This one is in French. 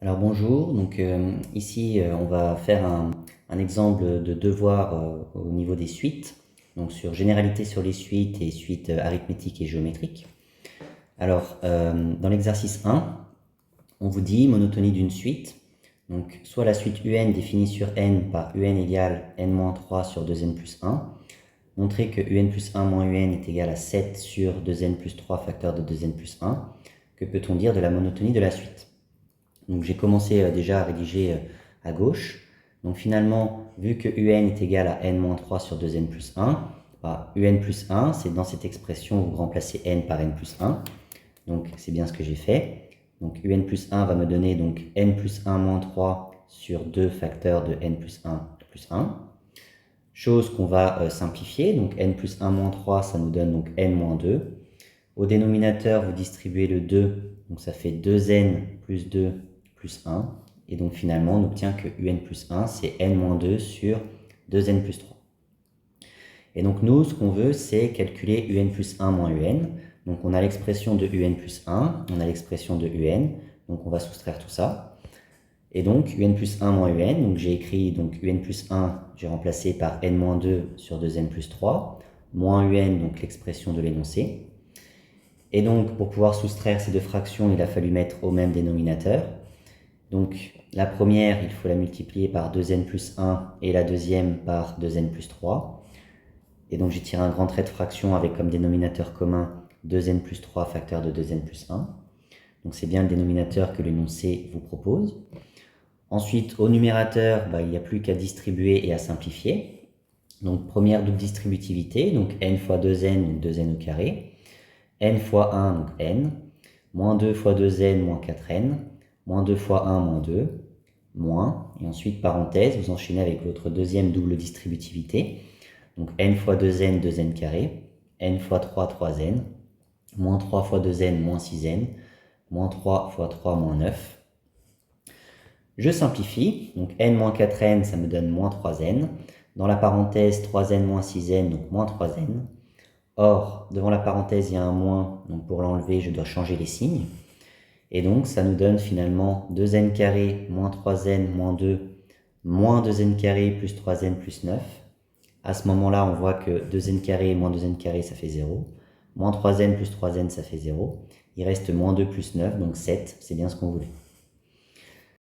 Alors bonjour, ici on va faire un exemple de devoir au niveau des suites, donc sur généralité sur les suites et suites arithmétiques et géométriques. Alors dans l'exercice 1, on vous dit monotonie d'une suite, donc soit la suite UN définie sur n par UN égale n-3 sur 2n plus 1, montrer que UN plus 1 moins UN est égal à 7 sur 2n plus 3 facteur de 2n plus 1, que peut-on dire de la monotonie de la suite? Donc j'ai commencé déjà à rédiger à gauche. Donc finalement, vu que UN est égal à n-3 sur 2n plus 1, UN plus 1, c'est dans cette expression, vous remplacez n par n plus 1. Donc c'est bien ce que j'ai fait. Donc UN plus 1 va me donner donc n plus 1 moins 3 sur 2 facteurs de n plus 1 plus 1. Chose qu'on va simplifier. Donc n plus 1 moins 3, ça nous donne donc n moins 2. Au dénominateur, vous distribuez le 2, donc ça fait 2n plus 2 plus 1. Et donc finalement, on obtient que UN plus 1, c'est n-2 sur 2n plus 3. Et donc nous, ce qu'on veut, c'est calculer UN plus 1 moins UN. Donc on a l'expression de UN plus 1, on a l'expression de UN. Donc on va soustraire tout ça. Et donc UN plus 1 moins UN, donc j'ai écrit donc UN plus 1, j'ai remplacé par n-2 sur 2n plus 3, moins UN, donc l'expression de l'énoncé. Et donc pour pouvoir soustraire ces deux fractions, il a fallu mettre au même dénominateur. Donc la première, il faut la multiplier par 2n plus 1 et la deuxième par 2n plus 3. Et donc j'ai tiré un grand trait de fraction avec comme dénominateur commun 2n plus 3 facteur de 2n plus 1. Donc c'est bien le dénominateur que l'énoncé vous propose. Ensuite, au numérateur, il n'y a plus qu'à distribuer et à simplifier. Donc première double distributivité, donc n fois 2n, donc 2n au carré. N fois 1, donc n. Moins 2 fois 2n, moins 4n. Moins 2 fois 1, moins 2, moins, et ensuite parenthèse, vous enchaînez avec votre deuxième double distributivité, donc n fois 2n, 2n carré, n fois 3, 3n, moins 3 fois 2n, moins 6n, moins 3 fois 3, moins 9. Je simplifie, donc n moins 4n, ça me donne moins 3n, dans la parenthèse 3n moins 6n, donc moins 3n. Or, devant la parenthèse, il y a un moins, donc pour l'enlever, je dois changer les signes. Et donc, ça nous donne finalement 2n carré moins 3n moins 2 moins 2n carré plus 3n plus 9. À ce moment-là, on voit que 2n carré moins 2n carré, ça fait 0. Moins 3n plus 3n, ça fait 0. Il reste moins 2 plus 9, donc 7. C'est bien ce qu'on voulait.